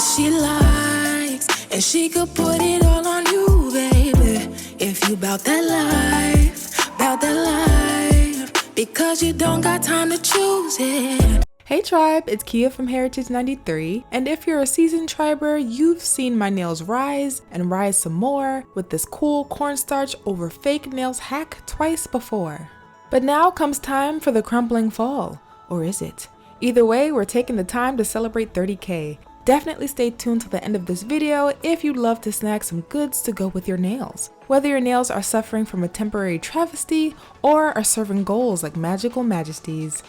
she likes, and she could put it all on you, baby. If you bout that life, because you don't got time to choose it. Hey tribe, it's Kia from Heritage 93, and if you're a seasoned triber, you've seen my nails rise and rise some more with this cool cornstarch over fake nails hack twice before. But now comes time for the crumbling fall, or is it? Either way, we're taking the time to celebrate 30K. Definitely stay tuned to the end of this video if you'd love to snag some goods to go with your nails. Whether your nails are suffering from a temporary travesty or are serving goals like magical majesties.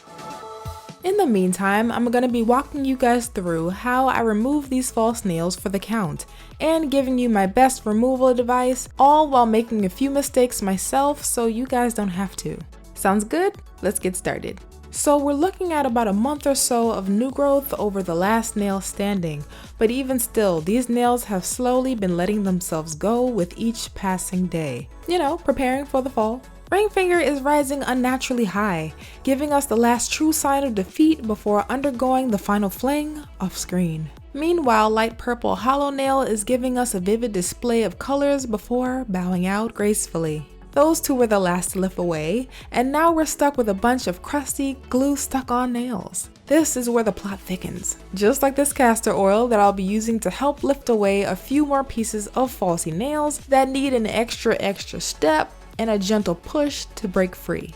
In the meantime, I'm going to be walking you guys through how I remove these false nails for the count and giving you my best removal advice, all while making a few mistakes myself so you guys don't have to. Sounds good? Let's get started. So we're looking at about a month or so of new growth over the last nail standing, but even still, these nails have slowly been letting themselves go with each passing day. You know, preparing for the fall. Ring finger is rising unnaturally high, giving us the last true sign of defeat before undergoing the final fling off screen. Meanwhile, light purple hollow nail is giving us a vivid display of colors before bowing out gracefully. Those two were the last to lift away, and now we're stuck with a bunch of crusty, glue stuck on nails. This is where the plot thickens, just like this castor oil that I'll be using to help lift away a few more pieces of falsy nails that need an extra step and a gentle push to break free.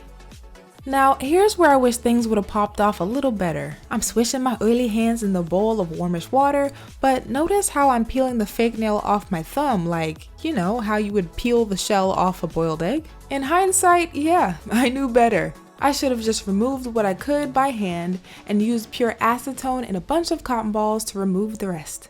Now, here's where I wish things would have popped off a little better. I'm swishing my oily hands in the bowl of warmish water, but notice how I'm peeling the fake nail off my thumb, like, you know, how you would peel the shell off a boiled egg? In hindsight, yeah, I knew better. I should have just removed what I could by hand and used pure acetone and a bunch of cotton balls to remove the rest.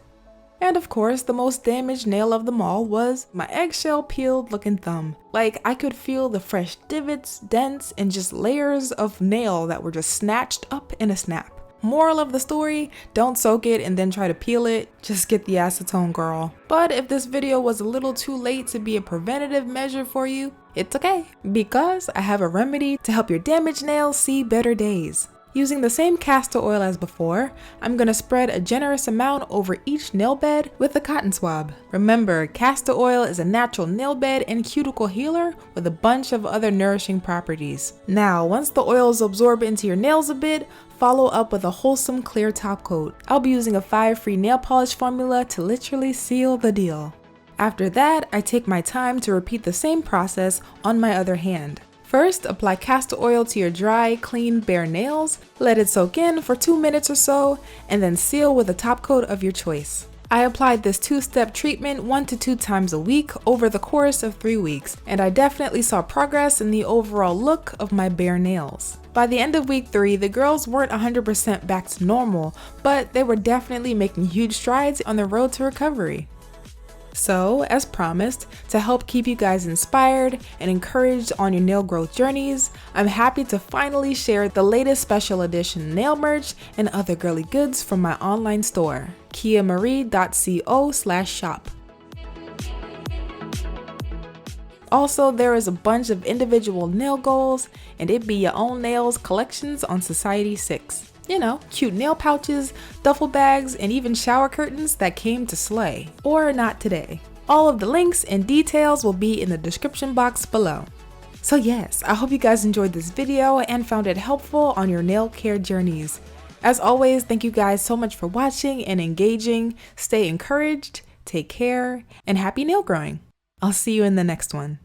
And of course, the most damaged nail of them all was my eggshell peeled looking thumb. Like, I could feel the fresh divots, dents, and just layers of nail that were just snatched up in a snap. Moral of the story, don't soak it and then try to peel it, just get the acetone, girl. But if this video was a little too late to be a preventative measure for you, it's okay, because I have a remedy to help your damaged nails see better days. Using the same castor oil as before, I'm going to spread a generous amount over each nail bed with a cotton swab. Remember, castor oil is a natural nail bed and cuticle healer with a bunch of other nourishing properties. Now, once the oils absorb into your nails a bit, follow up with a wholesome clear top coat. I'll be using a 5 free nail polish formula to literally seal the deal. After that, I take my time to repeat the same process on my other hand. First, apply castor oil to your dry, clean, bare nails, let it soak in for 2 minutes or so, and then seal with a top coat of your choice. I applied this 2-step treatment 1 to 2 times a week over the course of 3 weeks, and I definitely saw progress in the overall look of my bare nails. By the end of week 3, the girls weren't 100% back to normal, but they were definitely making huge strides on their road to recovery. So, as promised, to help keep you guys inspired and encouraged on your nail growth journeys, I'm happy to finally share the latest special edition nail merch and other girly goods from my online store, kiamarie.co/shop. Also, there is a bunch of individual nail goals and it be your own nails collections on Society 6. You know, cute nail pouches, duffel bags, and even shower curtains that came to slay. Or not today. All of the links and details will be in the description box below. So yes, I hope you guys enjoyed this video and found it helpful on your nail care journeys. As always, thank you guys so much for watching and engaging. Stay encouraged, take care, and happy nail growing. I'll see you in the next one.